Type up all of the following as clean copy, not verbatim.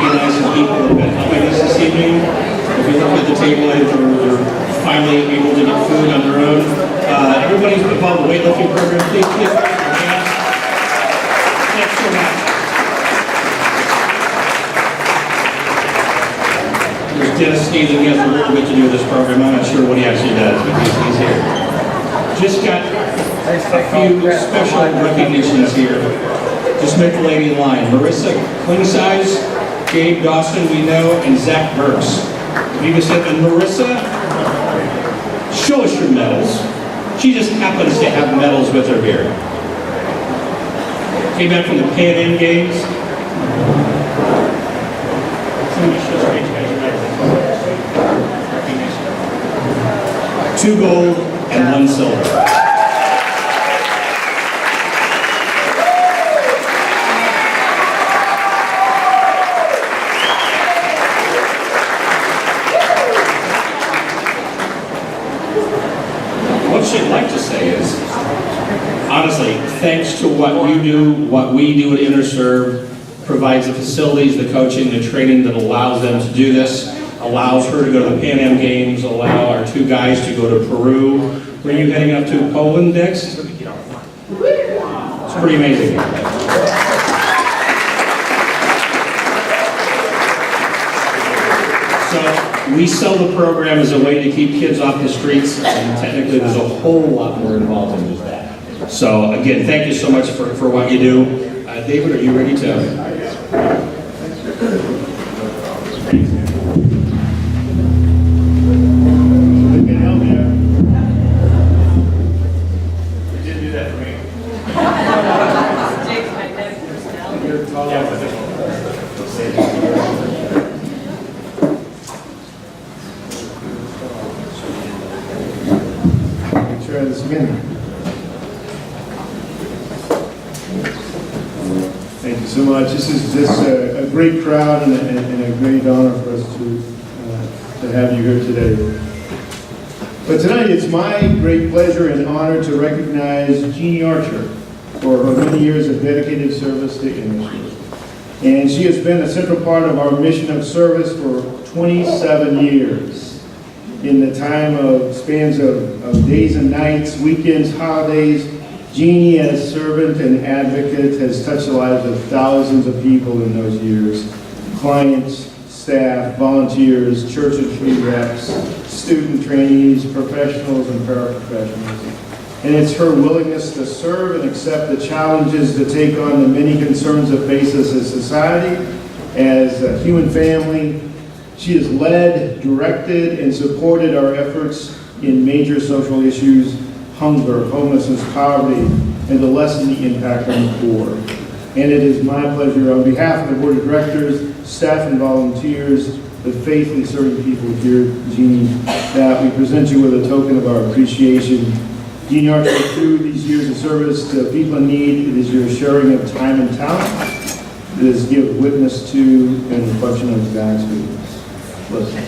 recognize the people who have been helping us this evening. If you look at the table, they're finally able to get food on their own. Everybody who's involved in the weightlifting program, please raise your hands. Thanks so much. There's Dennis Steve, he has a little bit to do with this program. I'm not sure what he actually does, but he's here. Just got a few special recognitions here. Just make the lady in line. Marissa Klingsize, Gabe Dawson, we know, and Zach Burks. We just said, and Marissa, show us your medals. She just happens to have medals with her here. Came back from the Pan Am Games. Somebody show us your recognition. 2 gold and 1 silver. What she'd like to say is, honestly, thanks to what you do, what we do at InterServ, provides the facilities, the coaching, the training that allows them to do this, allows her to go to the Pan Am Games, allow our 2 guys to go to Peru. Where are you heading up to? Poland next? It's pretty amazing. So we sell the program as a way to keep kids off the streets, and technically there's a whole lot more involved in just that. So again, thank you so much for what you do. David, are you ready to? Thank you so much. This is just a great crowd and a great honor for us to have you here today. But tonight it's my great pleasure and honor to recognize Jeannie Archer for her many years of dedicated service to InterServ. And she has been a central part of our mission of service for 27 years. In the time of spans of days and nights, weekends, holidays, Jeannie, as servant and advocate, has touched the lives of thousands of people in those years. Clients, staff, volunteers, church and community reps, student trainees, professionals, and paraprofessionals. And it's her willingness to serve and accept the challenges to take on the many concerns that face us as society, as a human family. She has led, directed, and supported our efforts in major social issues, hunger, homelessness, poverty, and to lessen the impact on the poor. And it is my pleasure, on behalf of the Board of Directors, staff, and volunteers, the faithfully serving people here, Jeannie, that we present you with a token of our appreciation. Jeannie Archer, through these years of service to people in need, it is your sharing of time and talent that is give witness to and reflection of God's goodness. Bless you.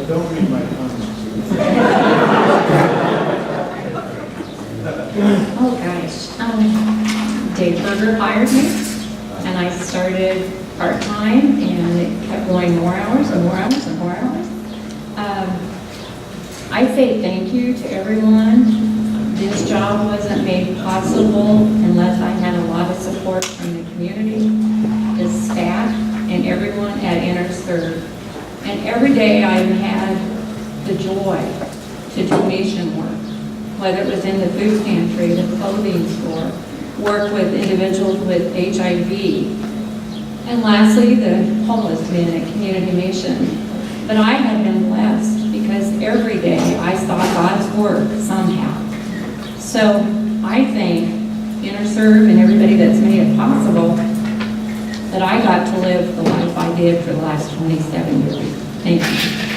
Don't read my comments. Oh gosh, Dave Berger hired me, and I started part-time, and it kept going more hours and more hours and more hours. I say thank you to everyone. This job wasn't made possible unless I had a lot of support from the community, the staff, and everyone at InterServ. And every day I've had the joy to do mission work, whether it was in the food pantry, the clothing store, work with individuals with HIV, and lastly, the homeless men at Community Mission. But I have been blessed because every day I saw God's work somehow. So I thank InterServ and everybody that's made it possible that I got to live the life I did for the last 27 years. Thank you.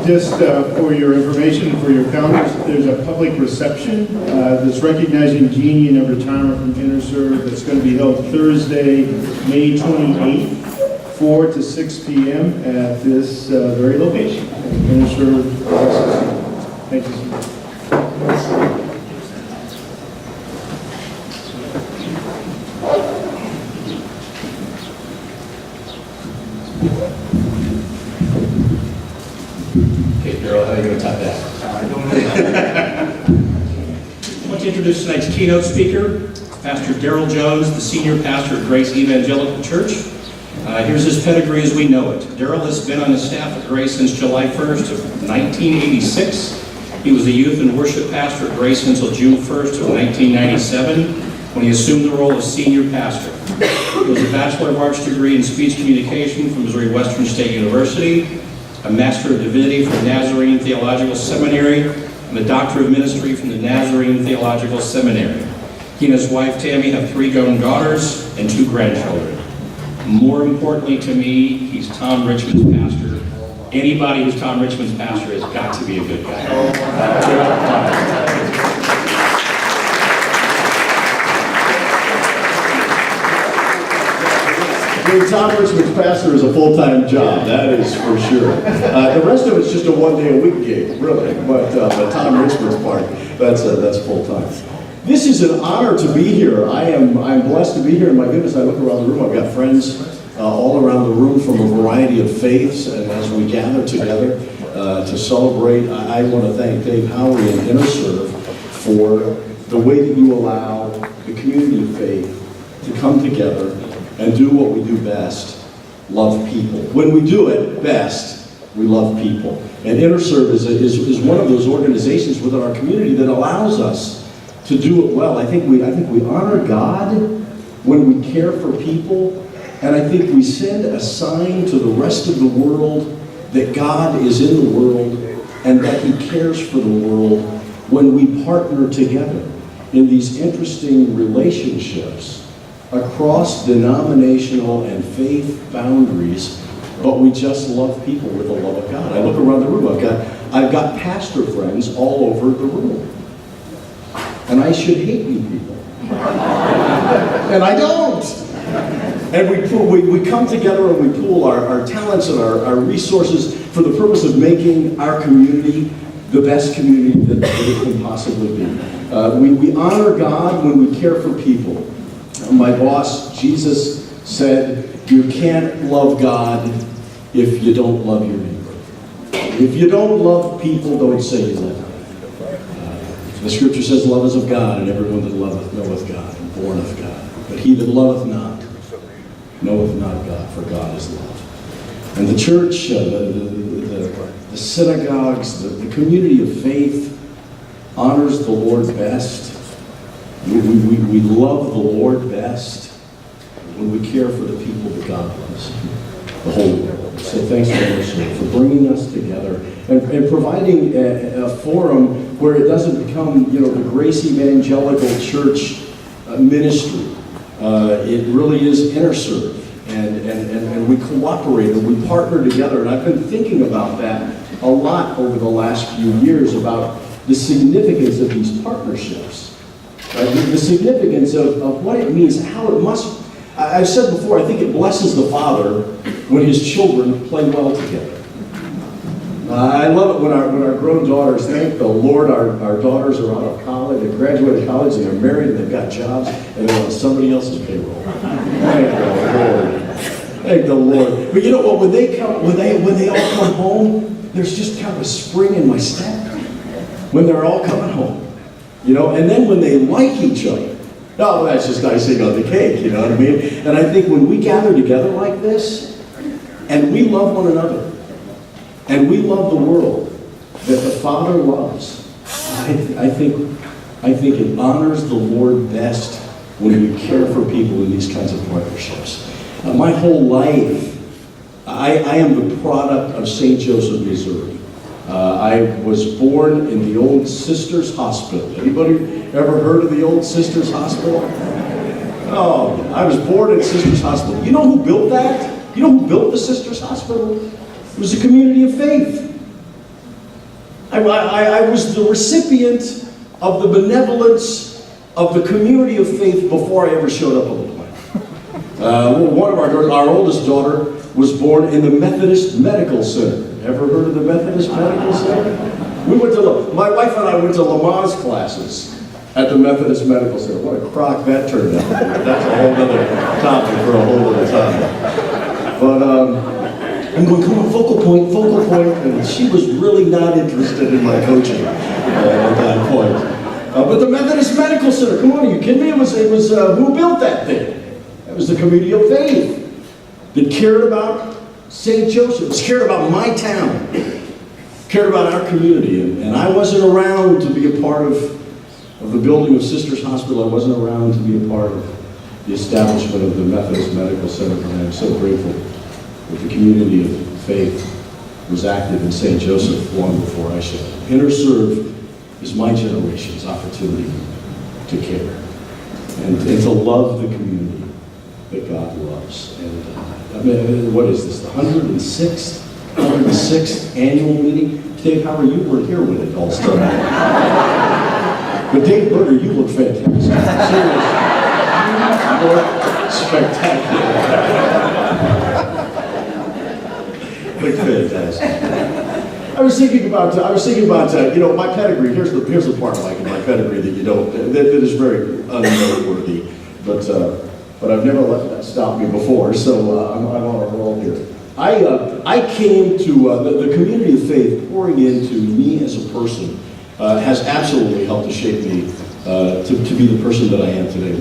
Just for your information, for your calendars, there's a public reception that's recognizing Jeannie in her retirement from InterServ that's going to be held Thursday, May 28th, 4 to 6 p.m. at this very location, InterServ. Thank you so much. Daryl, how are you going to top that? I want to introduce tonight's keynote speaker, Pastor Daryl Jones, the senior pastor at Grace Evangelical Church. Here's his pedigree as we know it. Daryl has been on the staff at Grace since July 1st of 1986. He was the youth and worship pastor at Grace until June 1st of 1997, when he assumed the role of senior pastor. He has a Bachelor of Arts degree in speech communication from Missouri Western State University, a Master of Divinity from the Nazarene Theological Seminary, and a Doctor of Ministry from the Nazarene Theological Seminary. He and his wife, Tammy, have 3 grown daughters and 2 grandchildren. More importantly to me, he's Tom Richmond's pastor. Anybody who's Tom Richmond's pastor has got to be a good guy. Being Tom Richmond's pastor is a full-time job, that is for sure. The rest of it's just a one-day-a-week gig, really. But Tom Richmond's part, that's full-time. This is an honor to be here. I'm blessed to be here. And my goodness, I look around the room. I've got friends all around the room from a variety of faiths. And as we gather together to celebrate, I want to thank Dave Howery and InterServ for the way that you allow the community of faith to come together and do what we do best, love people. When we do it best, we love people. And InterServ is one of those organizations within our community that allows us to do it well. I think we honor God when we care for people, and I think we send a sign to the rest of the world that God is in the world and that He cares for the world when we partner together in these interesting relationships across denominational and faith boundaries, but we just love people with the love of God. I look around the room, I've got pastor friends all over the room. And I should hate you people. And I don't. And we come together and we pool our talents and our resources for the purpose of making our community the best community that it can possibly be. We honor God when we care for people. My boss, Jesus, said, you can't love God if you don't love your neighbor. If you don't love people, don't say you love them. The scripture says, love is of God, and everyone that loveth knoweth God, and born of God. But he that loveth not, knoweth not God, for God is love. And the church, the synagogues, the community of faith honors the Lord best. We love the Lord best when we care for the people that God loves, the whole world. So thanks very much for bringing us together and providing a forum where it doesn't become, the Grace Evangelical Church ministry. It really is InterServ, and we cooperate and we partner together. And I've been thinking about that a lot over the last few years about the significance of these partnerships. The significance of what it means, how it must. I've said before, I think it blesses the Father when His children play well together. I love it when our grown daughters, thank the Lord, our daughters are out of college, they graduated college, and they're married, and they've got jobs, and they're on somebody else's payroll. Thank the Lord. Thank the Lord. But you know what? When they all come home, there's just kind of a spring in my step. When they're all coming home. And then when they like each other, oh, that's just icing on the cake, you know what I mean? And I think when we gather together like this, and we love one another, and we love the world, that the Father loves. I think it honors the Lord best when we care for people in these kinds of partnerships. My whole life, I am the product of St. Joseph, Missouri. I was born in the old Sisters Hospital. Anybody ever heard of the old Sisters Hospital? Oh, I was born in Sisters Hospital. You know who built that? You know who built the Sisters Hospital? It was a community of faith. I was the recipient of the benevolence of the community of faith before I ever showed up on the planet. One of our daughters, our oldest daughter, was born in the Methodist Medical Center. Ever heard of the Methodist Medical Center? We went to, my wife and I went to Lamaze classes at the Methodist Medical Center. What a crock that turned out. That's a whole other topic for a whole other time. But I'm going, come on, focal point, and she was really not interested in my coaching at that point. But the Methodist Medical Center, come on, are you kidding me? It was who built that thing? It was the community of faith that cared about St. Joseph's, cared about my town, cared about our community. And I wasn't around to be a part of the building of Sisters Hospital. I wasn't around to be a part of the establishment of the Methodist Medical Center. And I'm so grateful that the community of faith was active in St. Joseph long before I showed up. InterServ is my generation's opportunity to care and to love the community that God loves. And I mean, what is this, the 106th annual meeting? Dave Howard, you weren't here when it all started. But Dave Berger, you look fantastic. Seriously. You look spectacular. Look fantastic. I was thinking about, you know, my pedigree. Here's the part, Mike, of my pedigree that you don't, that is very unnoteworthy. But I've never let that stop me before, so I'm on a roll here. I came to the community of faith pouring into me as a person has absolutely helped to shape me to be the person that I am today.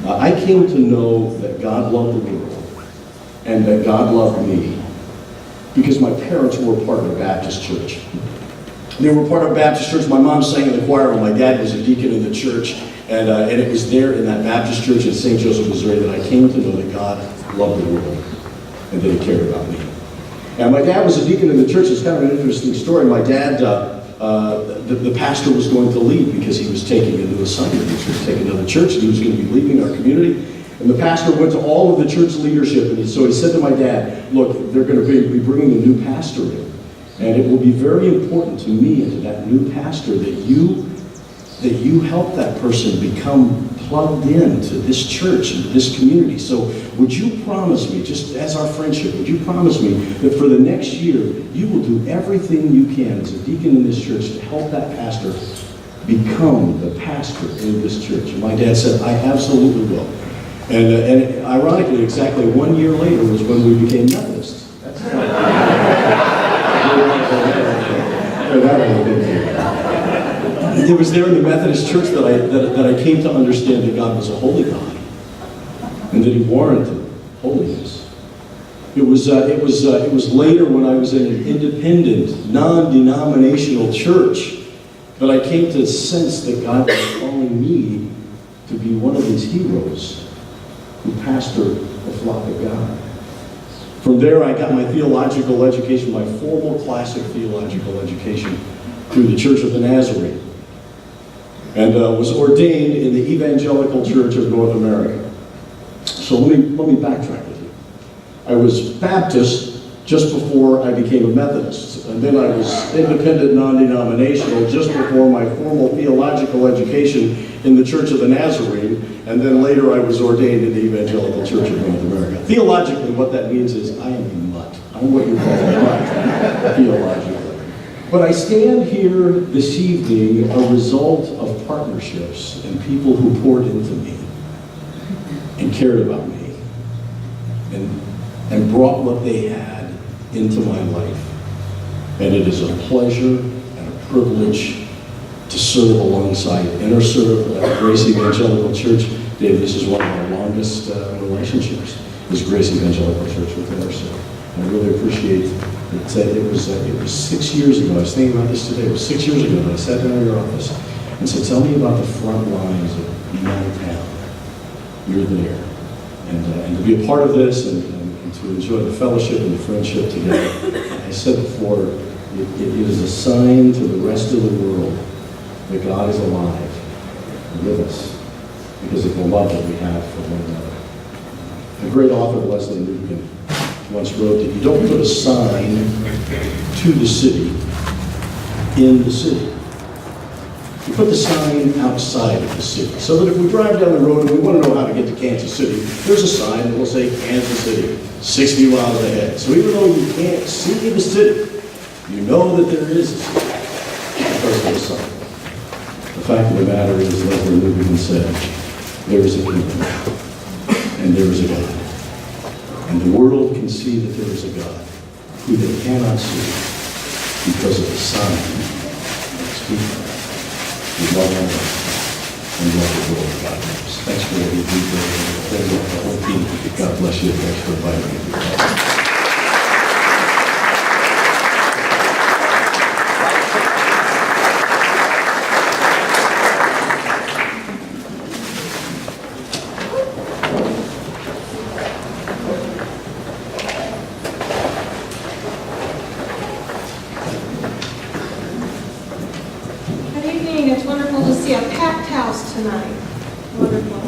I came to know that God loved the world and that God loved me because my parents were part of a Baptist church. They were part of a Baptist church. My mom sang in the choir when my dad was a deacon in the church. And it was there in that Baptist church in St. Joseph, Missouri that I came to know that God loved the world and that He cared about me. And my dad was a deacon in the church. It's kind of an interesting story. My dad, the pastor was going to leave because he was taking a new assignment. He was going to take another church and he was going to be leaving our community. And the pastor went to all of the church leadership and so he said to my dad, look, they're going to be bringing a new pastor in. And it will be very important to me and to that new pastor that you help that person become plugged into this church and this community. So would you promise me, just as our friendship, would you promise me that for the next year, you will do everything you can as a deacon in this church to help that pastor become the pastor in this church? And my dad said, I absolutely will. And ironically, exactly 1 year later was when we became Methodists. That's It was there in the Methodist church that I came to understand that God was a holy God and that He warranted holiness. It was later when I was in an independent, non-denominational church that I came to sense that God was calling me to be one of His heroes who pastored the flock of God. From there, I got my theological education, my formal classic theological education through the Church of the Nazarene, and was ordained in the Evangelical Church of North America. So let me backtrack with you. I was Baptist just before I became a Methodist, and then I was independent, non-denominational just before my formal theological education in the Church of the Nazarene, and then later I was ordained in the Evangelical Church of North America. Theologically, what that means is I am a mutt. I'm what you call a mutt, theologically. But I stand here this evening a result of partnerships and people who poured into me and cared about me and brought what they had into my life. And it is a pleasure and a privilege to serve alongside InterServ at Grace Evangelical Church. Dave, this is one of our longest relationships, is Grace Evangelical Church with InterServ. I really appreciate It was 6 years ago. I was thinking about this today. It was 6 years ago that I sat down in your office and said, tell me about the front lines of young town. You're there. And to be a part of this and to enjoy the fellowship and the friendship together. I said before, it is a sign to the rest of the world that God is alive with us because of the love that we have for one another. A great author, Wesley, once wrote that you don't put a sign to the city in the city. You put the sign outside of the city, so that if we drive down the road and we want to know how to get to Kansas City, there's a sign that will say Kansas City, 60 miles ahead. So even though you can't see the city, you know that there is a city because of the sign. The fact of the matter is, like Lubigan said, there is a kingdom, and there is a God. And the world can see that there is a God who they cannot see because of the sign that's before. We love our God and love the world God loves. Thanks for what you do for the whole team. God bless you. Thanks for inviting me. It's wonderful to see a packed house tonight. Wonderful.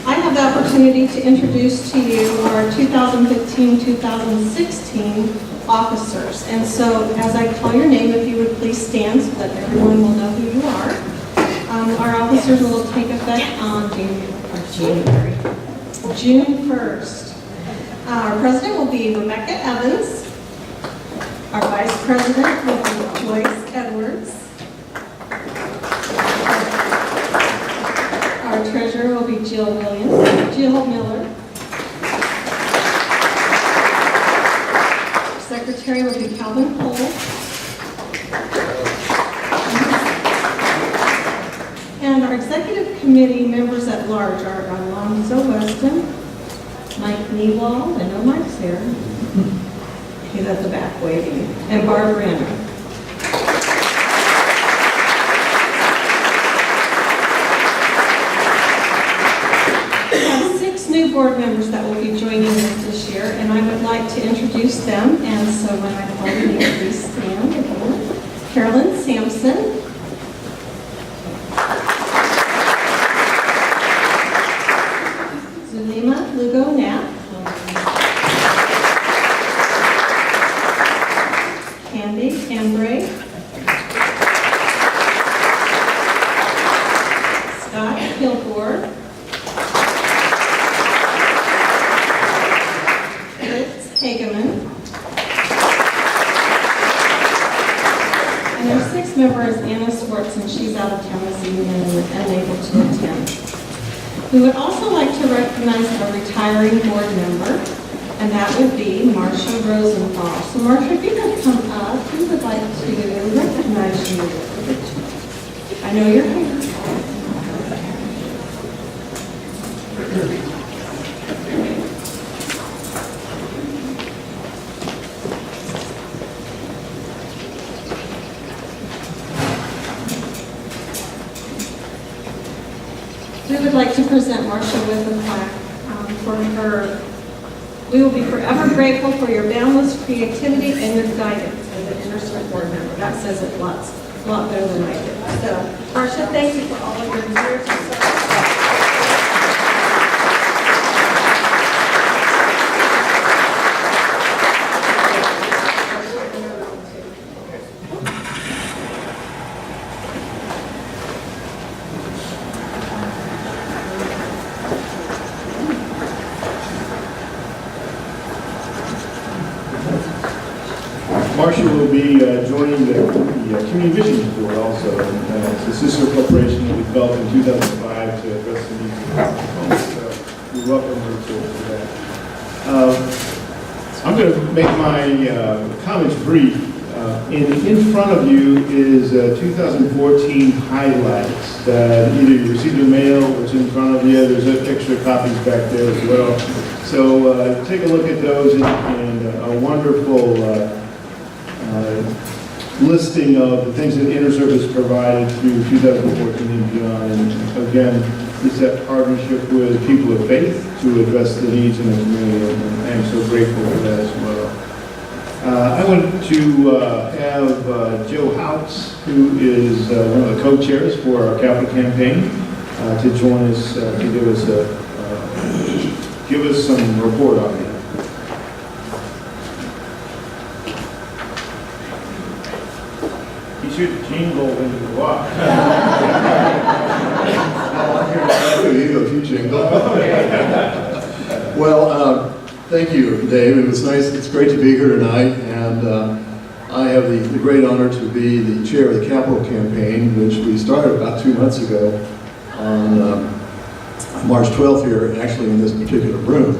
I have the opportunity to introduce to you our 2015-2016 officers. And so as I call your name, if you would please stand so that everyone will know who you are. Our officers will take effect on June 1st. Our president will be Rebecca Evans. Our vice president will be Joyce Edwards. Our treasurer will be Jill Miller. Our secretary will be Calvin Cole. And our executive committee members at large are Alonzo Weston, Mike Newall, I know Mike's here. He's at the back waiting, and Barb Renner. New board members that will be joining us this year, and I would like to introduce them. And so when I call your name, please stand again. Carolyn Sampson. Zulema Lugo Knapp. Candy Cambray. Scott Kilgore. And our sixth member is Anna Swartz, and she's out of town this evening and unable to attend. We would also like to recognize a retiring board member, and that would be Marcia Rosenthal. So Marcia, if you could come up, we would like to recognize you. I know you're here. We would like to present Marcia with a plaque for her. We will be forever grateful for your boundless creativity and your guidance as an InterServ board member. That says it a lot better than I did. So, Marcia, thank you for all of your years of service. Marcia will be joining the Community Vision Board also. It's a sister corporation that we developed in 2005 to address the needs of the so we welcome her to that. I'm going to make my comments brief. In front of you is 2014 highlights that either you received in mail or it's in front of you. There's extra copies back there as well. So take a look at those and a wonderful listing of the things that InterServ has provided through 2014 and beyond. And again, it's that partnership with people of faith to address the needs in the community, and I am so grateful for that as well. I want to have Joe Houts, who is one of the co-chairs for our capital campaign, to join us to give us some report on it. He should jingle when you walk. You go, you jingle. Well, thank you, Dave. It was nice. It's great to be here tonight, and I have the great honor to be the chair of the capital campaign, which we started about 2 months ago on March 12th here, actually in this particular room.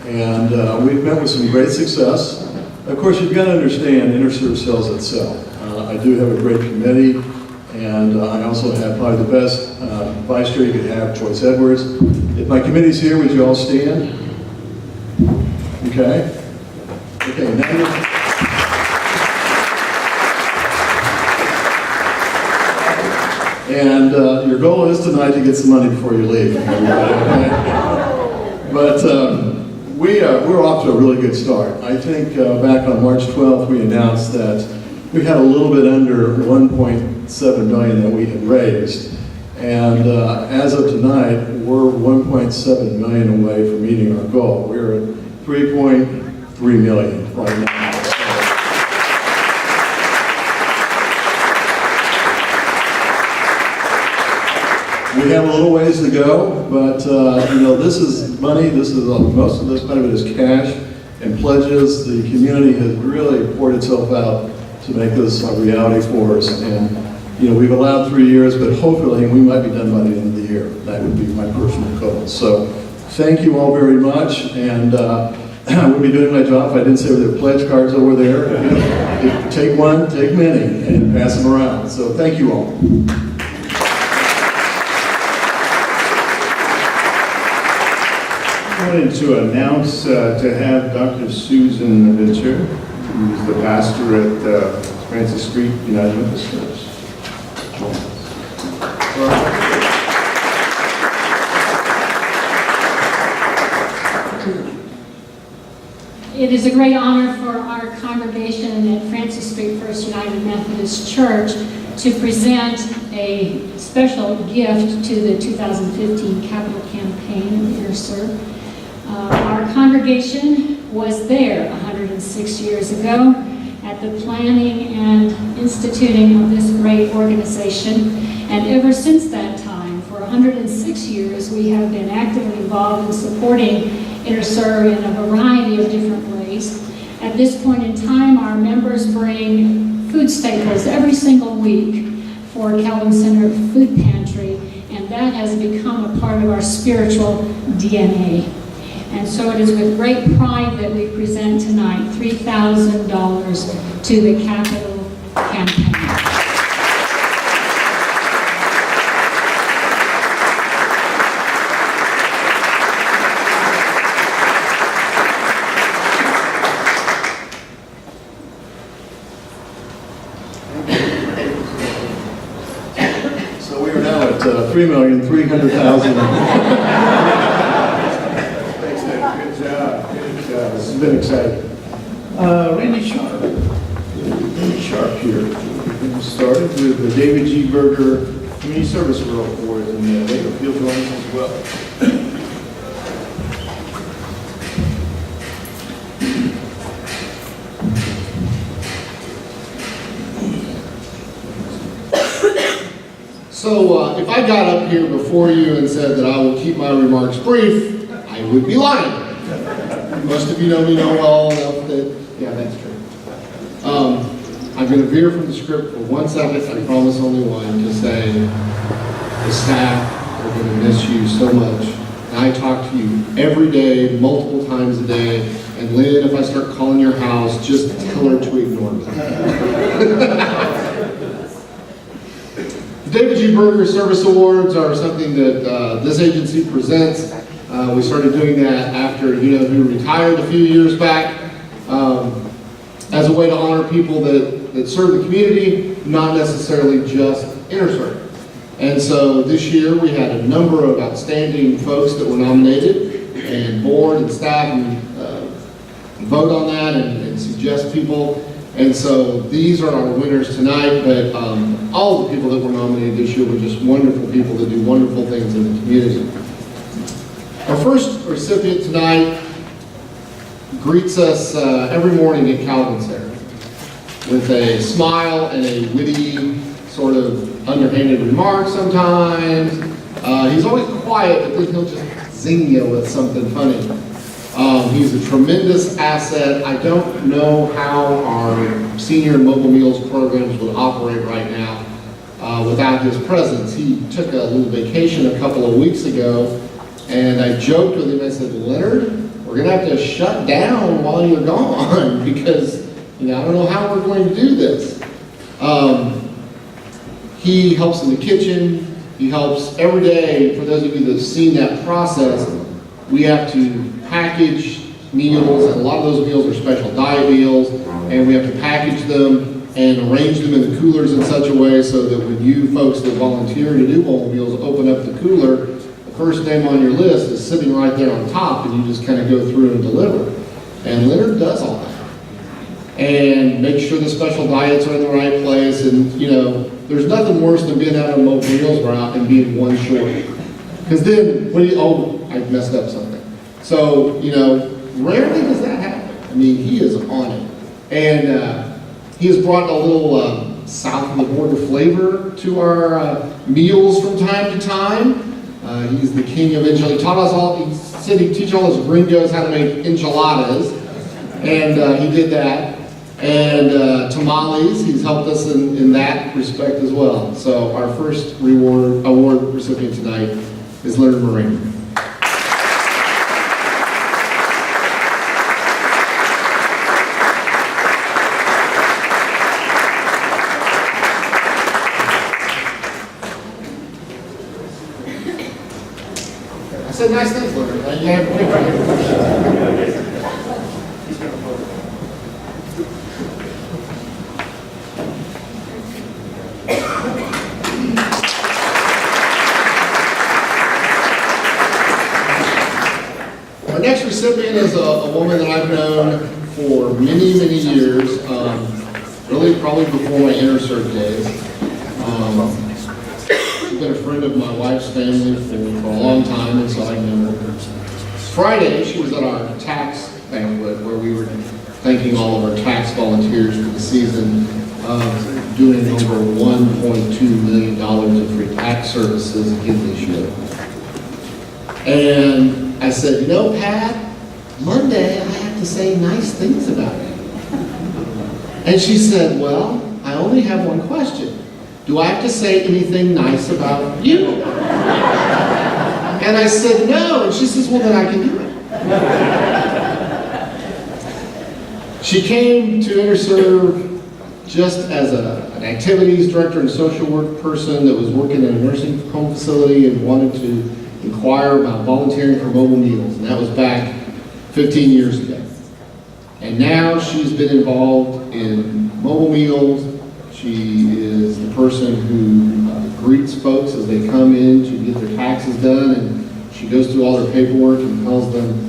And we've met with some great success. Of course, you've got to understand, InterServ sells itself. I do have a great committee, and I also have probably the best vice chair you could have, Joyce Edwards. If my committee's here, would you all stand? Okay. Okay, now and your goal is tonight to get some money before you leave. But we're off to a really good start. I think back on March 12th, we announced that we had a little bit under 1.7 million that we had raised. And as of tonight, we're 1.7 million away from meeting our goal. We're at 3.3 million right now. We have a little ways to go, but you know, this is money. This is most of this part of it is cash and pledges. The community has really poured itself out to make this a reality for us. And you know, we've allowed 3 years, but hopefully we might be done by the end of the year. That would be my personal goal. So thank you all very much, and I would be doing my job if I didn't say there are pledge cards over there. You know, take one, take many, and pass them around. So thank you all. I wanted to announce to have Dr. Susan Vitcher, who's the pastor at Francis Street United Methodist Church. It is a great honor for our congregation at Francis Street First United Methodist Church to present a special gift to the 2015 capital campaign of InterServ. Our congregation was there 106 years ago at the planning and instituting of this great organization. And ever since that time, for 106 years, we have been actively involved in supporting InterServ in a variety of different ways. At this point in time, our members bring food staples every single week for Calvin Center Food Pantry, and that has become a part of our spiritual DNA. And so it is with great pride that we present tonight $3,000 to the capital campaign. So we are now at 3,300,000. This has been exciting. Randy Sharp here. We started with the David G. Berger Community Service Award, and he'll join us as well. So if I got up here before you and said that I will keep my remarks brief, I would be lying. Most of you know me well enough that, yeah, that's true. I'm going to veer from the script for 1 second, I promise only one, to say the staff are going to miss you so much. And I talk to you every day, multiple times a day, and Lynn, if I start calling your house, just tell her to ignore me. The David G. Berger Service Awards are something that this agency presents. We started doing that after who retired a few years back. As as a way to honor people that serve the community, not necessarily just InterServ. And so this year we had a number of outstanding folks that were nominated, and board and staff vote on that and suggest people. And so these are our winners tonight, but all the people that were nominated this year were just wonderful people that do wonderful things in the community. Our first recipient tonight greets us every morning at Calvin's there with a smile and a witty, sort of underhanded remark sometimes. He's always quiet, but then he'll just zing you with something funny. He's a tremendous asset. I don't know how our senior and mobile meals programs would operate right now without his presence. He took a little vacation a couple of weeks ago, and I joked with him. I said, Leonard, we're going to have to shut down while you're gone because, I don't know how we're going to do this. He helps in the kitchen. He helps every day. For those of you that have seen that process, we have to package meals, and a lot of those meals are special diet meals, and we have to package them and arrange them in the coolers in such a way so that when you folks that volunteer to do mobile meals open up the cooler, the first name on your list is sitting right there on top, and you just kind of go through and deliver. And Leonard does all that. And make sure the special diets are in the right place, and there's nothing worse than being out on a mobile meals route and being one short. Because then, I messed up something. So, rarely does that happen. I mean, he is on it. And he has brought a little south of the border flavor to our meals from time to time. He's the king of enchiladas. He said he'd teach all his gringos how to make enchiladas. And he did that. And tamales, he's helped us in that respect as well. So our first award recipient tonight is Leonard Moreno. I said nice things, Leonard. Our next recipient is a woman that I've known for many, many years, really probably before my InterServ days. She's been a friend of my wife's family for a long time, and so I know her. Friday, she was at our tax banquet where we were thanking all of our tax volunteers for the season, doing over $1.2 million of free tax services again this year. And I said, Pat, Monday I have to say nice things about you. And she said, well, I only have one question. Do I have to say anything nice about you? And I said, no. And she says, well, then I can do it. She came to InterServ just as an activities director and social work person that was working in a nursing home facility and wanted to inquire about volunteering for mobile meals. And that was back 15 years ago. And now she's been involved in mobile meals. She is the person who greets folks as they come in to get their taxes done, and she goes through all their paperwork and tells them,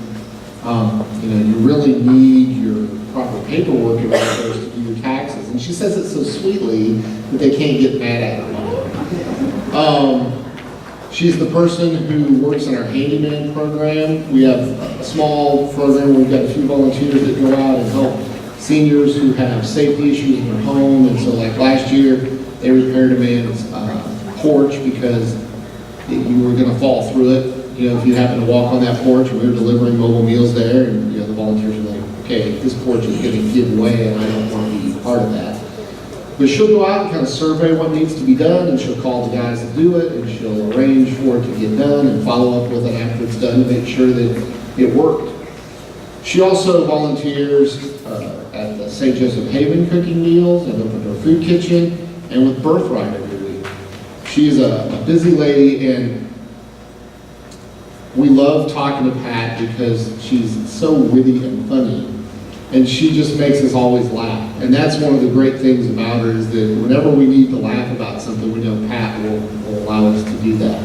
you really need your proper paperwork in order to do your taxes. And she says it so sweetly that they can't get mad at her. She's the person who works in our handyman program. We have a small program where we've got a few volunteers that go out and help seniors who have safety issues in their home. And so like last year, they repaired a man's porch because you were going to fall through it. If you happen to walk on that porch, and we were delivering mobile meals there, and the volunteers were like, okay, this porch is going to give way and I don't want to be part of that. But she'll go out and kind of survey what needs to be done, and she'll call the guys that do it, and she'll arrange for it to get done and follow up with it after it's done to make sure that it worked. She also volunteers at the St. Joseph Haven cooking meals and opened her food kitchen, and with Birthright every week. She's a busy lady, and we love talking to Pat because she's so witty and funny. And she just makes us always laugh. And that's one of the great things about her, is that whenever we need to laugh about something, we know Pat will allow us to do that.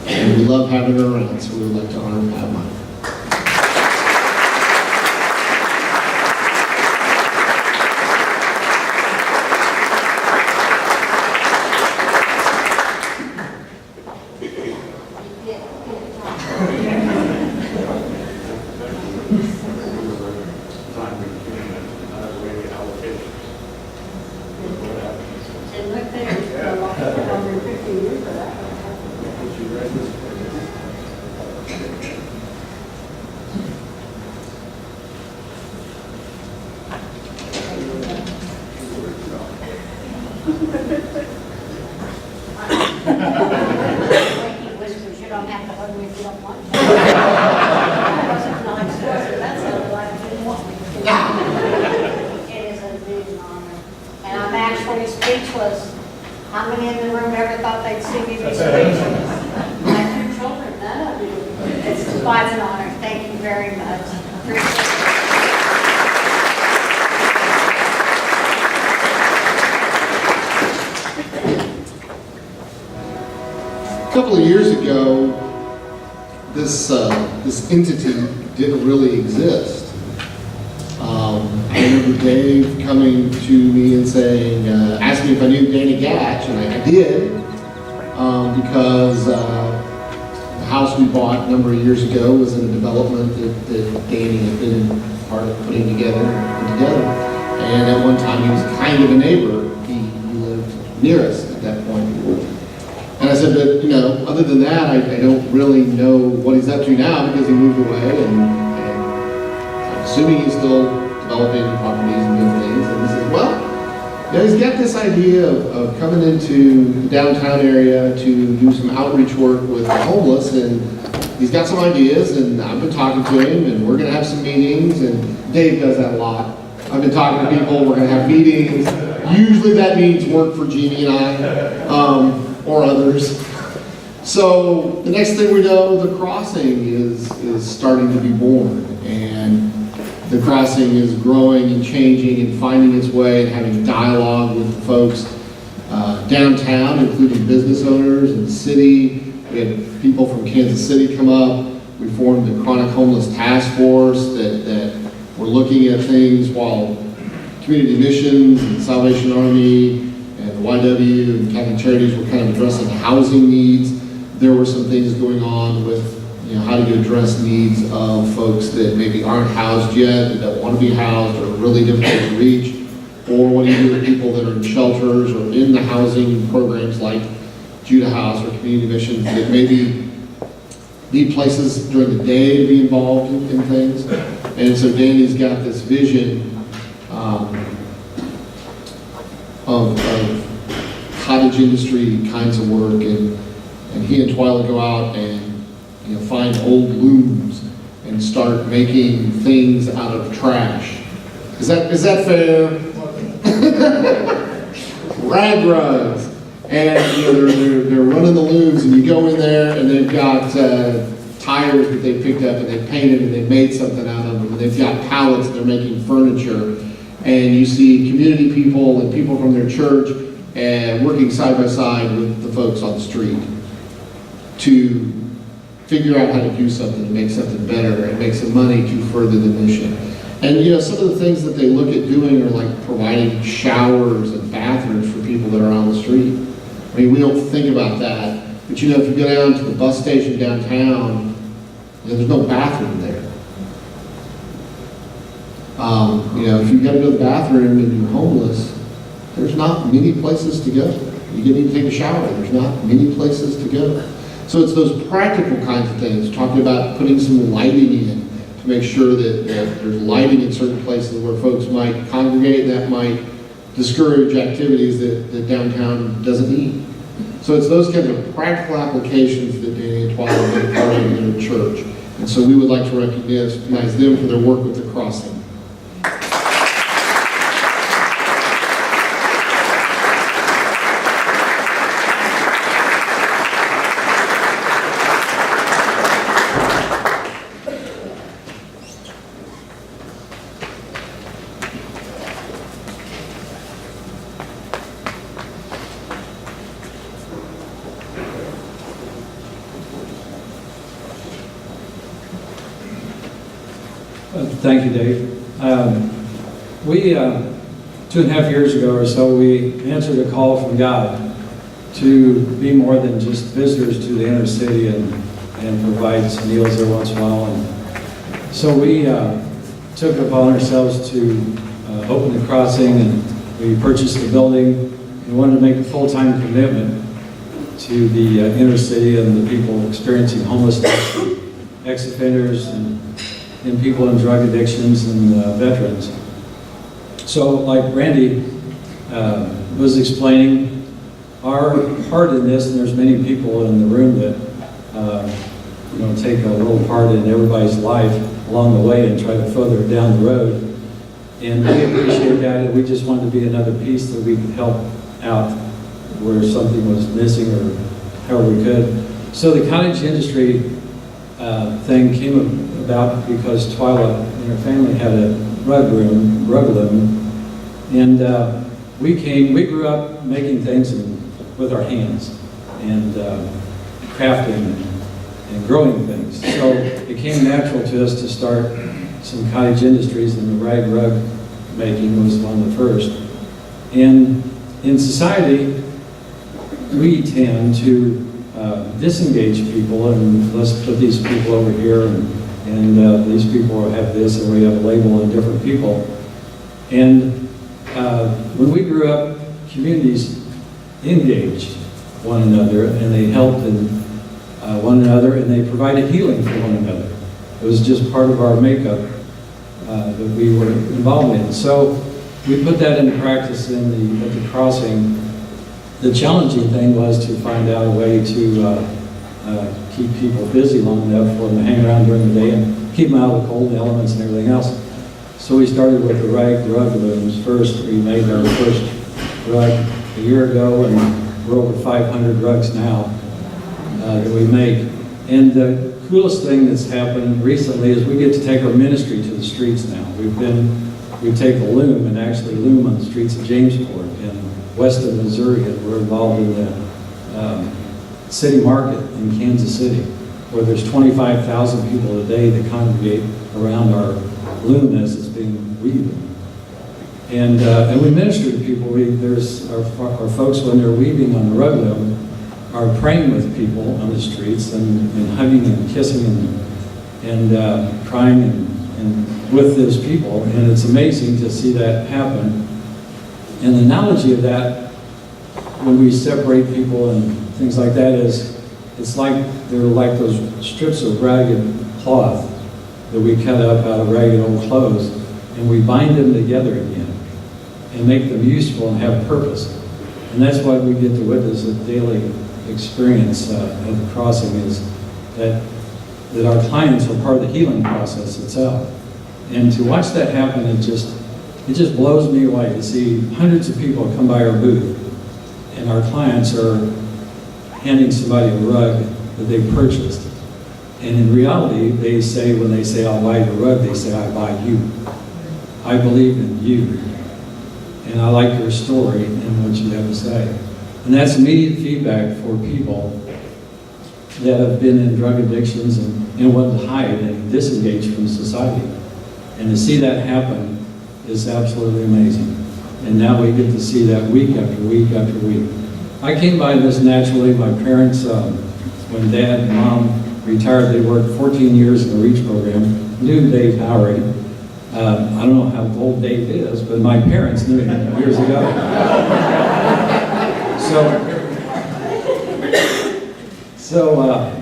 And we love having her around, so we would like to honor Pat Meyer. Whispers, you don't have to hug me if you don't want to. That wasn't nice, was it? That sounded like you didn't want me to. It is a big honor. And I'm actually speechless. How many in the room ever thought they'd see me be speechless? My two children, none of you. It's quite an honor. Thank you very much. Appreciate it. A couple of years ago, this entity didn't really exist. I remember Dave coming to me and saying, asking me if I knew Danny Gatch, and I did, because the house we bought a number of years ago was in a development that Danny had been part of putting together. And at one time, he was kind of a neighbor. He lived near us at that point. And I said, but, you know, other than that, I don't really know what he's up to now, because he moved away, and I'm assuming he's still developing properties and doing things. And he says, well, you know, he's got this idea of coming into the downtown area to do some outreach work with the homeless, and he's got some ideas, and I've been talking to him, and we're going to have some meetings, and Dave does that a lot. I've been talking to people, we're going to have meetings. Usually that means work for Jeannie and I. Or others. So the next thing we know, the crossing is starting to be born, and the crossing is growing and changing and finding its way and having dialogue with the folks downtown, including business owners in the city. We had people from Kansas City come up. We formed the Chronic Homeless Task Force that were looking at things while Community Missions and Salvation Army and the YW and Catholic Charities were kind of addressing housing needs. There were some things going on with, you know, how do you address needs of folks that maybe aren't housed yet, that don't want to be housed, or really difficult to reach, or what do you do with people that are in shelters or in the housing programs like Judah House or Community Missions that maybe need places during the day to be involved in things. And so Danny's got this vision of cottage industry kinds of work, and he and Twyla go out and, you know, find old looms and start making things out of trash. Is that fair? Rag rugs. And, you know, they're running the looms, and you go in there and they've got tires that they picked up and they painted and they made something out of them, and they've got pallets and they're making furniture. And you see community people and people from their church working side by side with the folks on the street to figure out how to do something and make something better and make some money to further the mission. And, you know, some of the things that they look at doing are like providing showers and bathrooms for people that are on the street. I mean, we don't think about that, but, you know, if you go down to the bus station downtown, you know, there's no bathroom there. You know, if you've got to go to the bathroom and you're homeless, there's not many places to go. You need to take a shower. There's not many places to go. So it's those practical kinds of things, talking about putting some lighting in to make sure that there's lighting in certain places where folks might congregate, and that might discourage activities that downtown doesn't need. So it's those kinds of practical applications that Danny and Twyla have been part of in their church. And so we would like to recognize them for their work with the crossing. Thank you, Dave. We, 2.5 years ago or so, we answered a call from God to be more than just visitors to the inner city and provide some meals there once in a while. And so we took it upon ourselves to open the crossing, and we purchased the building and wanted to make a full-time commitment to the inner city and the people experiencing homelessness, ex-offenders, and people in drug addictions and veterans. So like Randy was explaining, our part in this, and there's many people in the room that take a little part in everybody's life along the way and try to further it down the road. And we appreciate that, and we just wanted to be another piece that we could help out where something was missing or however we could. So the cottage industry thing came about because Twyla and her family had a rug loom, and we grew up making things with our hands and crafting and growing things. So it came natural to us to start some cottage industries, and the rag rug making was one of the first. And in society, we tend to disengage people, and let's put these people over here, and these people have this, and we have a label on different people. And when we grew up, communities engaged one another, and they helped one another, and they provided healing for one another. It was just part of our makeup that we were involved in. So we put that into practice at the crossing. The challenging thing was to find out a way to keep people busy long enough for them to hang around during the day and keep them out of the cold elements and everything else. So we started with the rug looms first. We made our first rug a year ago, and we're over 500 rugs now that we make. And the coolest thing that's happened recently is we get to take our ministry to the streets now. We take a loom and actually loom on the streets of Jamesport and Weston, Missouri, and we're involved in the city market in Kansas City, where there's 25,000 people a day that congregate around our loom as it's being weaved. And we minister to people. There's our folks, when they're weaving on the rug loom, are praying with people on the streets and hugging and kissing and crying and with those people. And it's amazing to see that happen. And the analogy of that, when we separate people and things like that, is it's like they're like those strips of ragged cloth that we cut up out of ragged old clothes, and we bind them together again and make them useful and have purpose. And that's what we get to witness a daily experience at the crossing, is that our clients are part of the healing process itself. And to watch that happen, it just blows me away to see hundreds of people come by our booth, and our clients are handing somebody a rug that they purchased. And in reality, they say, when they say, "I'll buy your rug," they say, "I buy you. I believe in you. And I like your story and what you have to say." And that's immediate feedback for people that have been in drug addictions and want to hide and disengage from society. And to see that happen is absolutely amazing. And now we get to see that week after week after week. I came by this naturally. My parents, when Dad and Mom retired, they worked 14 years in the REACH program, knew Dave Howery. I don't know how old Dave is, but my parents knew him years ago.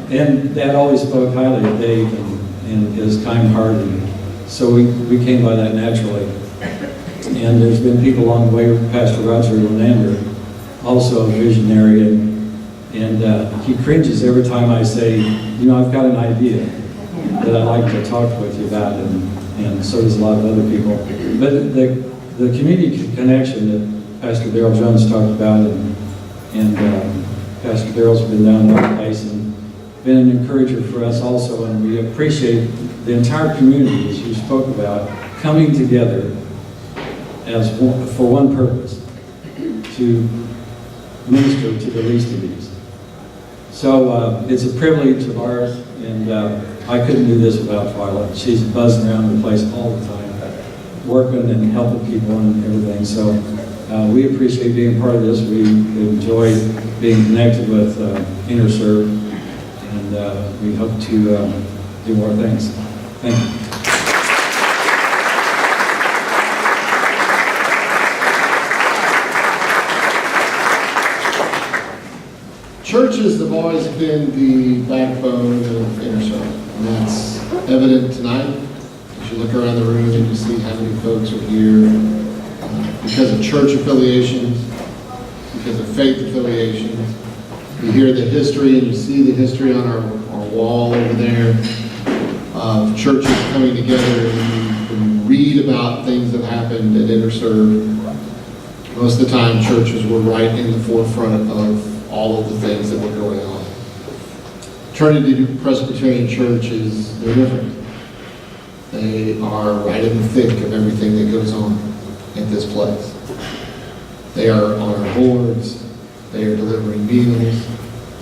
And Dad always spoke highly of Dave and his kind heart, and so we came by that naturally. And there's been people along the way, Pastor Roger Lenander, also a visionary, and he cringes every time I say, I've got an idea that I'd like to talk with you about, and so does a lot of other people. But the community connection that Pastor Darrell Jones talked about, and Pastor Darrell's been down in our place and been an encourager for us also, and we appreciate the entire community, as you spoke about, coming together for one purpose, to minister to the least of these. So it's a privilege of ours, and I couldn't do this without Twyla. She's buzzing around the place all the time, working and helping people and everything. So we appreciate being part of this. We enjoy being connected with InterServ, and we hope to do more things. Thank you. Churches have always been the backbone of InterServ, and that's evident tonight. As you look around the room and you see how many folks are here because of church affiliations, because of faith affiliations. You hear the history and you see the history on our wall over there of churches coming together, and you read about things that happened at InterServ. Most of the time, churches were right in the forefront of all of the things that were going on. Trinity Presbyterian Church is no different. They are right in the thick of everything that goes on at this place. They are on our boards. They are delivering meals.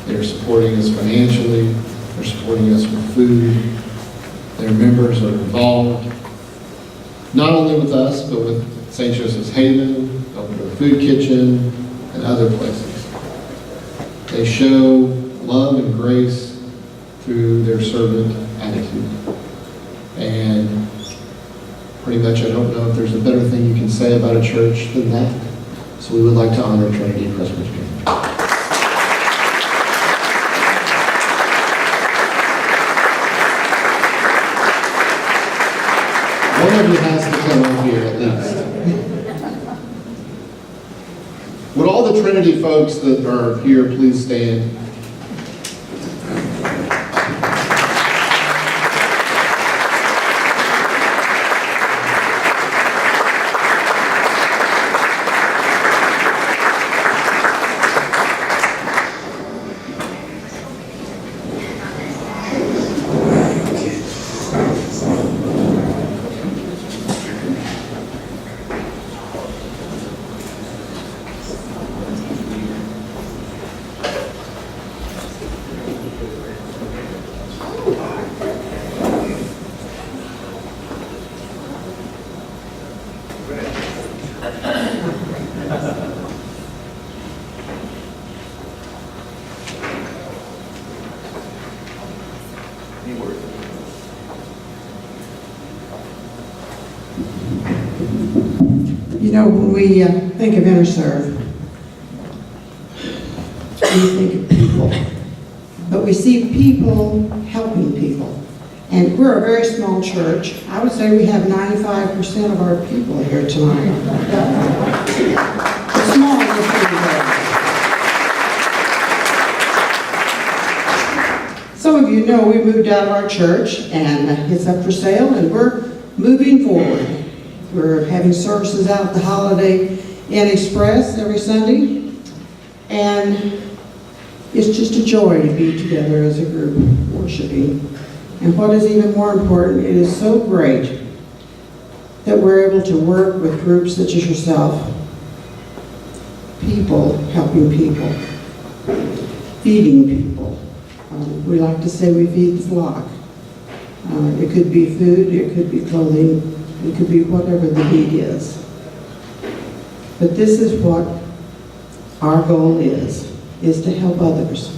They are supporting us financially. They're supporting us with food. Their members are involved, not only with us, but with St. Joseph's Haven, Open Door Food Kitchen, and other places. They show love and grace through their servant attitude. And pretty much I don't know if there's a better thing you can say about a church than that. So we would like to honor Trinity Presbyterian. One of you has to come up here at least. Would all the Trinity folks that are here please stand? You know, when we think of InterServ, we think of people. But we see people helping people. And we're a very small church. I would say we have 95% of our people here tonight. It's small, but pretty big. Some of you know we moved out of our church, and it's up for sale, and we're moving forward. We're having services out at the Holiday Inn Express every Sunday, and it's just a joy to be together as a group worshiping. And what is even more important, it is so great that we're able to work with groups such as yourself, people helping people, feeding people. We like to say we feed the flock. It could be food, it could be clothing, it could be whatever the need is. But this is what our goal is to help others.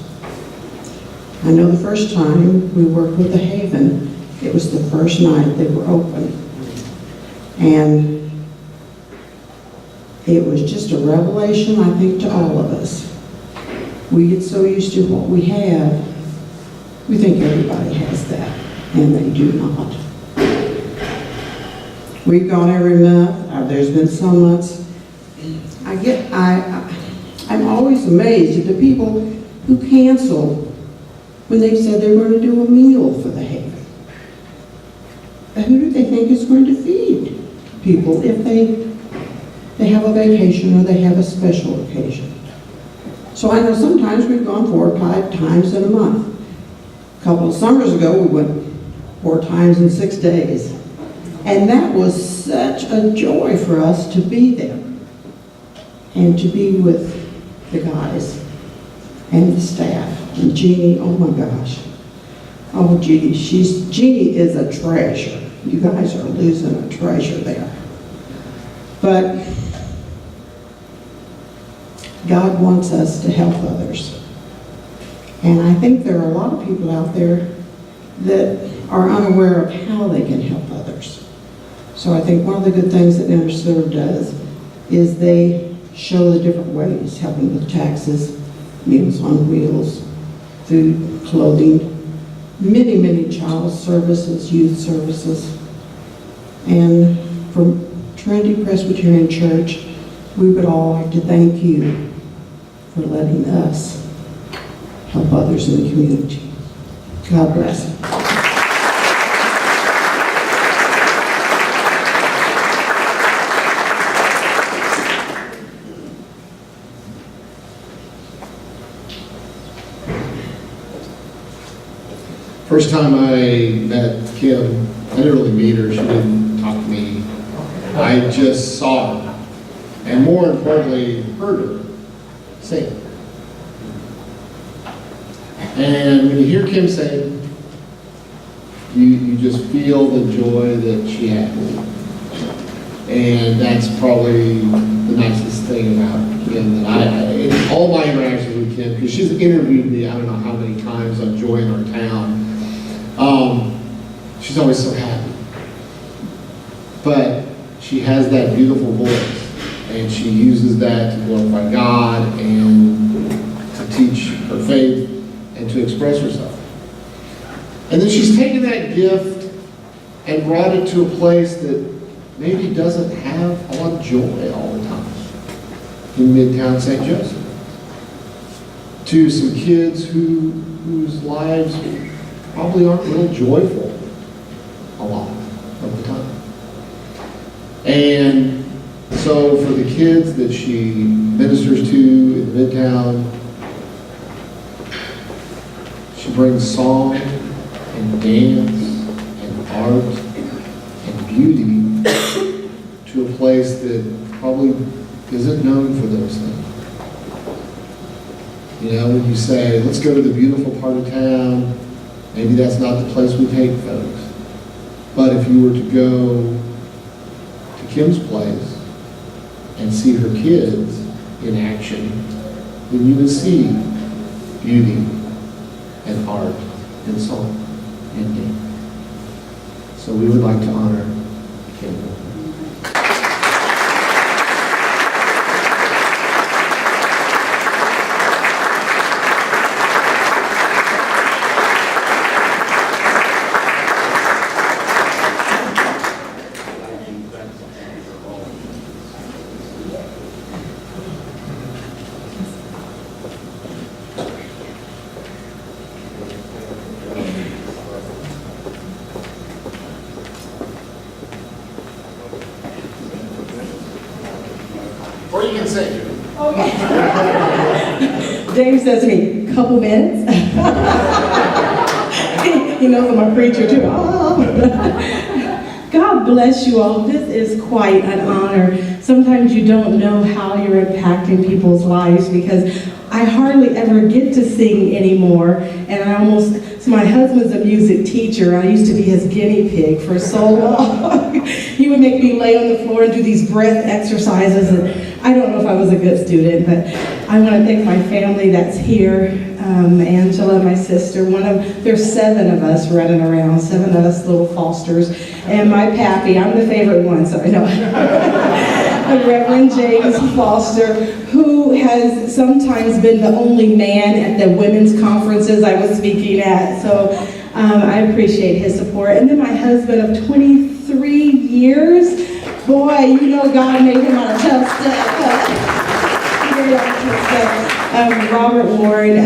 I know the first time we worked with the Haven, it was the first night they were open. And it was just a revelation, I think, to all of us. We get so used to what we have, we think everybody has that, and they do not. We've gone every month. There's been some months. I'm always amazed at the people who cancel when they said they were going to do a meal for the Haven. Who do they think is going to feed people if they have a vacation or they have a special occasion? So I know sometimes we've gone 4 or 5 times in a month. A couple of summers ago, we went 4 times in 6 days. And that was such a joy for us to be there and to be with the guys. and the staff. And Jeannie, oh my gosh. Oh, Jeannie is a treasure. You guys are losing a treasure there. But God wants us to help others. And I think there are a lot of people out there that are unaware of how they can help others. So I think one of the good things that InterServ does is they show the different ways, helping with taxes, Meals on Wheels, food, clothing, many, many child services, youth services. And from Trinity Presbyterian Church, we would all like to thank you for letting us help others in the community. God bless. First time I met Kim, I didn't really meet her, she didn't talk to me. I just saw her, and more importantly, heard her sing. And when you hear Kim sing, you just feel the joy that she has. And that's probably the nicest thing about Kim, that in all my interactions with Kim, because she's interviewed me I don't know how many times on Joy in Our Town, she's always so happy. But she has that beautiful voice, and she uses that to glorify God and to teach her faith and to express herself. And then she's taken that gift and brought it to a place that maybe doesn't have a lot of joy all the time in Midtown St. Joseph. To some kids whose lives probably aren't really joyful a lot of the time. And so for the kids that she ministers to in Midtown, she brings song and dance and art and beauty to a place that probably isn't known for those things. You know, when you say, let's go to the beautiful part of town, maybe that's not the place we take folks. But if you were to go to Kim's place and see her kids in action, then you would see beauty and art and song and dance. So we would like to honor Kim. Or you can say it. Dave says to me, couple minutes. He knows I'm a preacher too. God bless you all. This is quite an honor. Sometimes you don't know how you're impacting people's lives because I hardly ever get to sing anymore. And so my husband's a music teacher. I used to be his guinea pig for so long. He would make me lay on the floor and do these breath exercises. And I don't know if I was a good student, but I want to thank my family that's here. Angela, my sister, there's 7 of us running around, 7 of us little Fosters, and my pappy, I'm the favorite one, so I know. Reverend James Foster, who has sometimes been the only man at the women's conferences I was speaking at, so I appreciate his support. And then my husband of 23 years, boy, you know God made him on a tough stuff. Robert Ward,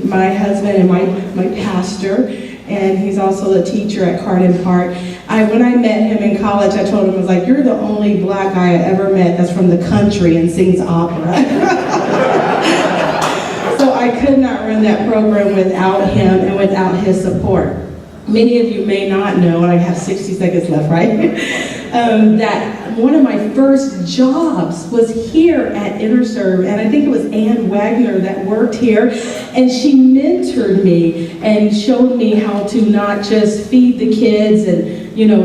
my husband and my pastor, and he's also a teacher at Carden Park. When I met him in college, I told him, I was like, you're the only black guy I ever met that's from the country and sings opera. So I could not run that program without him and without his support. Many of you may not know, and I have 60 seconds left, right? That one of my first jobs was here at InterServ, and I think it was Ann Wagner that worked here, and she mentored me and showed me how to not just feed the kids and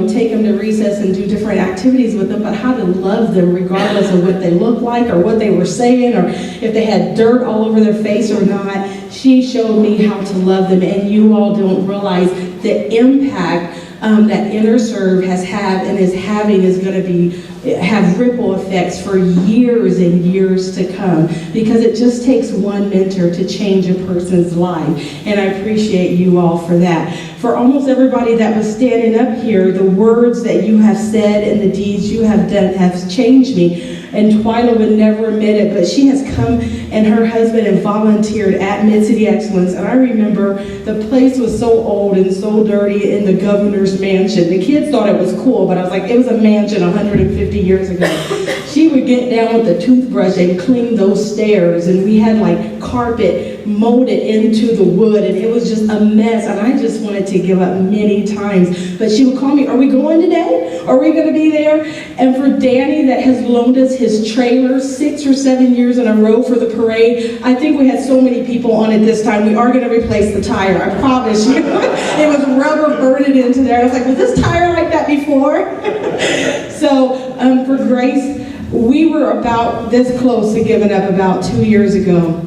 take them to recess and do different activities with them, but how to love them regardless of what they look like or what they were saying or if they had dirt all over their face or not. She showed me how to love them, and you all don't realize the impact that InterServ has had and is having is going to have ripple effects for years and years to come, because it just takes one mentor to change a person's life, and I appreciate you all for that. For almost everybody that was standing up here, the words that you have said and the deeds you have done have changed me. And Twyla would never admit it, but she has come and her husband and volunteered at Mid-City Excellence. And I remember the place was so old and so dirty in the governor's mansion. The kids thought it was cool, but I was like, it was a mansion 150 years ago. She would get down with a toothbrush and clean those stairs, and we had like carpet molded into the wood, and it was just a mess, and I just wanted to give up many times. But she would call me, are we going today? Are we going to be there? And for Danny, that has loaned us his trailer 6 or 7 years in a row for the parade, I think we had so many people on it this time, we are going to replace the tire, I promise you. It was rubber burning into there. I was like, was this tire like that before? So for Grace, we were about this close to giving up about 2 years ago.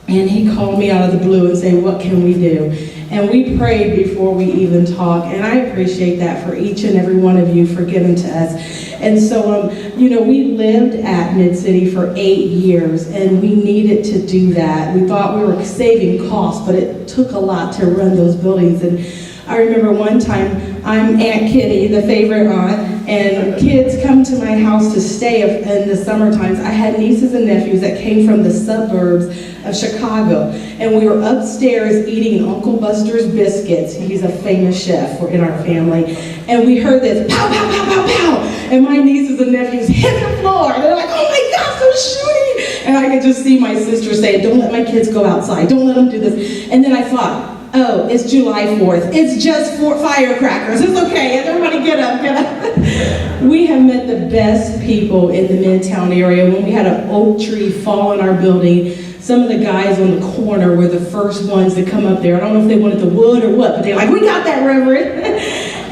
And he called me out of the blue and said, what can we do? And we prayed before we even talked. And I appreciate that for each and every one of you for giving to us. And so, we lived at Mid-City for 8 years, and we needed to do that. We thought we were saving costs, but it took a lot to run those buildings. And I remember one time, I'm Aunt Kitty, the favorite aunt, and kids come to my house to stay in the summer times. I had nieces and nephews that came from the suburbs of Chicago, and we were upstairs eating Uncle Buster's biscuits. He's a famous chef in our family. And we heard this pow, pow, pow, pow, pow, and my nieces and nephews hit the floor. They're like, oh my gosh, they're shooting. And I could just see my sister say, don't let my kids go outside. Don't let them do this. And then I thought, oh, it's July 4th. It's just firecrackers. It's okay. Everybody get up, get up. We have met the best people in the Midtown area. When we had an oak tree fall on our building, some of the guys on the corner were the first ones to come up there. I don't know if they wanted the wood or what, but they're like, we got that, Reverend.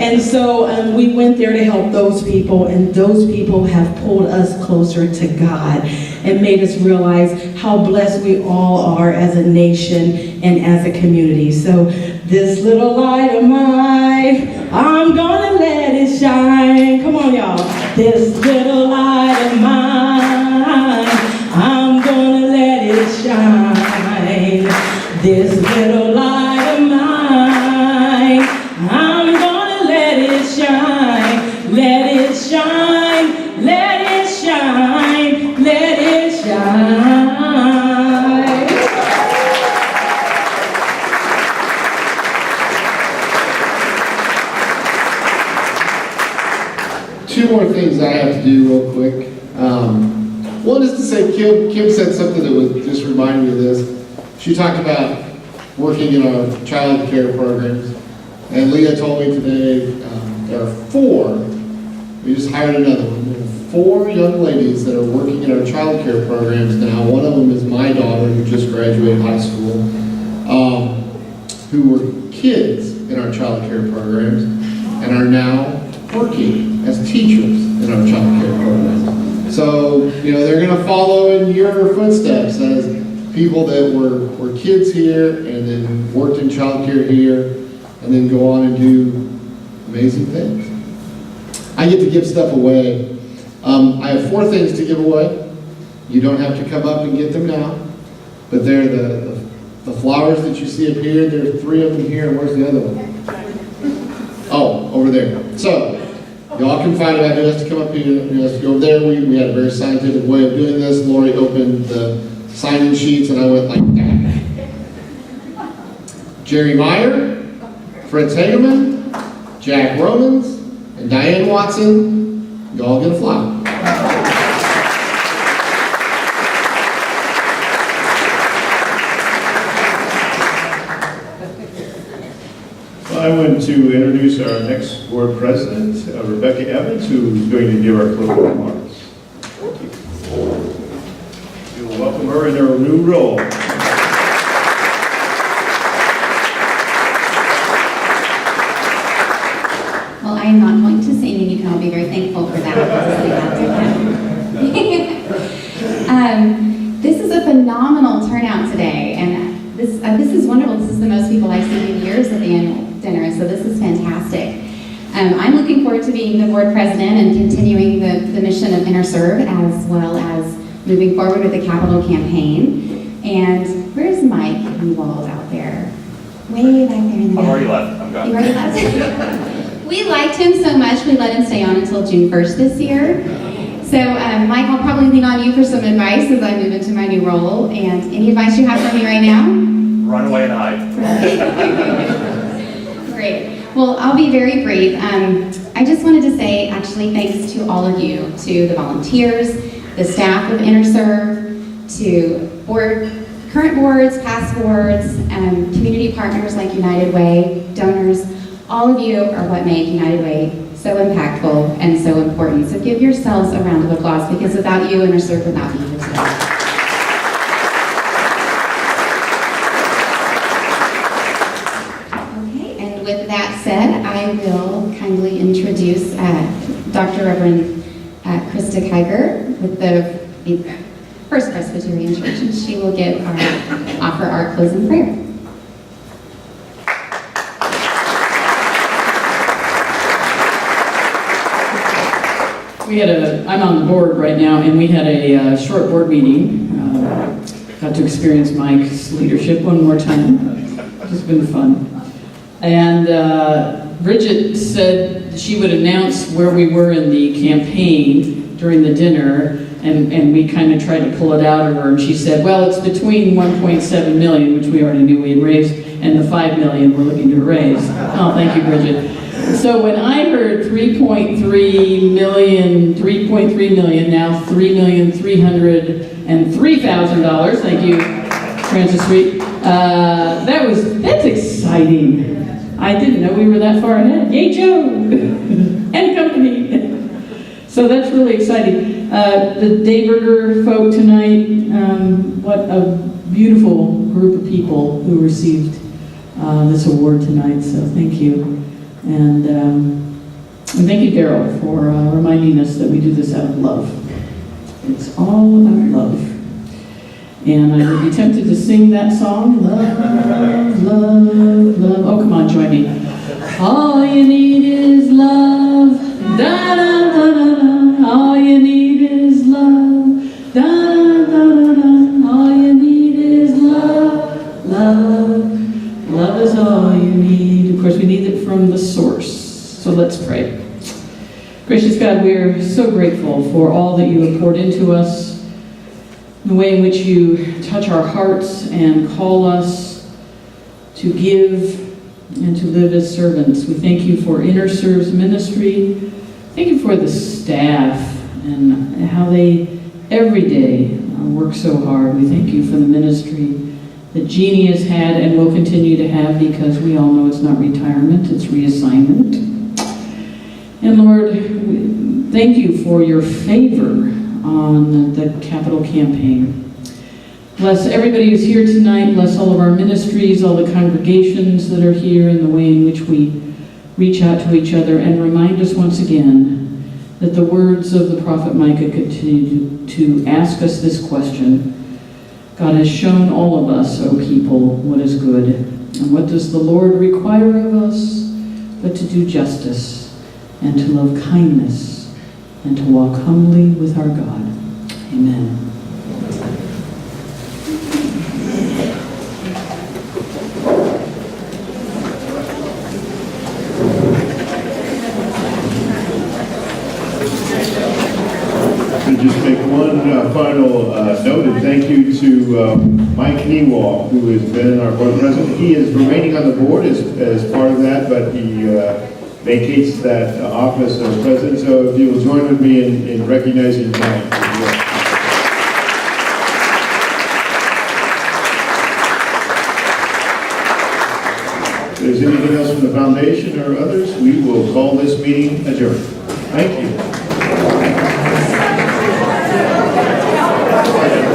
And so we went there to help those people, and those people have pulled us closer to God and made us realize how blessed we all are as a nation and as a community. So this little light of mine, I'm gonna let it shine. Come on, y'all. This little light of mine, I'm gonna let it shine. This little light of mine, I'm gonna let it shine. Let it shine, let it shine, let it shine. Two more things I have to do real quick. One is to say, Kim said something that would just remind me of this. She talked about working in our child care programs. And Leah told me today there are 4, we just hired another one. There are 4 young ladies that are working in our child care programs now. One of them is my daughter who just graduated high school, who were kids in our child care programs and are now working as teachers in our child care programs. So, they're going to follow in your footsteps as people that were kids here and then worked in child care here and then go on and do amazing things. I get to give stuff away. I have 4 things to give away. You don't have to come up and get them now, but they're the flowers that you see up here. There are 3 of them here, and where's the other one? Oh, over there. So, y'all can find out who has to come up here, who has to go over there. We had a very scientific way of doing this. Lori opened the sign-in sheets, and I went like that. Jerry Meyer, Fritz Hageman, Jack Romans, and Diane Watson, y'all get a flower. Well, I want to introduce our next board president, Rebecca Evans, who's going to give our closing remarks. We'll welcome her in her new role. Well, I am not going to sing, and you can all be very thankful for that. This is a phenomenal turnout today, and this is wonderful. This is the most people I've seen in years at the annual dinner, so this is fantastic. I'm looking forward to being the board president and continuing the mission of InterServ, as well as moving forward with the capital campaign. And where's Mike Ewald out there? Way back there in the back. I've already left. I'm gone. You already left? We liked him so much, we let him stay on until June 1st this year. So, Mike, I'll probably lean on you for some advice as I move into my new role. And any advice you have for me right now? Run away and hide. Great. Well, I'll be very brief. I just wanted to say, actually, thanks to all of you, to the volunteers, the staff of InterServ, to current boards, past boards, community partners like United Way, donors. All of you are what make United Way so impactful and so important. So give yourselves a round of applause, because without you, InterServ would not be here today. Okay, and with that said, I will kindly introduce Dr. Reverend Krista Kiger with the First Presbyterian Church, and she will offer our closing prayer. I'm on the board right now, and we had a short board meeting. Got to experience Mike's leadership one more time. It's been fun. And Bridget said she would announce where we were in the campaign during the dinner, and we kind of tried to pull it out of her, and she said, well, it's between 1.7 million, which we already knew we had raised, and the 5 million we're looking to raise. Oh, thank you, Bridget. So when I heard 3.3 million, now $3,303,000, thank you, Francis Reed, that's exciting. I didn't know we were that far ahead. Yay, Joe! And company. So that's really exciting. The Dayburger folk tonight, what a beautiful group of people who received this award tonight, so thank you. And thank you, Daryl, for reminding us that we do this out of love. It's all about love. And I would be tempted to sing that song, love, love, love. Oh, come on, join me. All you need is love, da da da da da. All you need is love, da da da da. All you need is love, love. Love is all you need. Of course, we need it from the source. So let's pray. Gracious God, we are so grateful for all that you have poured into us, the way in which you touch our hearts and call us to give and to live as servants. We thank you for InterServ's ministry. Thank you for the staff and how they every day work so hard. We thank you for the ministry that Jeannie has had and will continue to have, because we all know it's not retirement, it's reassignment. And Lord, thank you for your favor on the capital campaign. Bless everybody who's here tonight. Bless all of our ministries, all the congregations that are here, and the way in which we reach out to each other, and remind us once again that the words of the prophet Micah continue to ask us this question. God has shown all of us, O people, what is good. And what does the Lord require of us but to do justice, and to love kindness, and to walk humbly with our God. Amen. To just make one final note, and thank you to Mike Newall, who has been our board president. He is remaining on the board as part of that, but he vacates that office as president. So if you will join with me in recognizing Mike. there's anything else from the foundation or others, we will call this meeting adjourned. Thank you.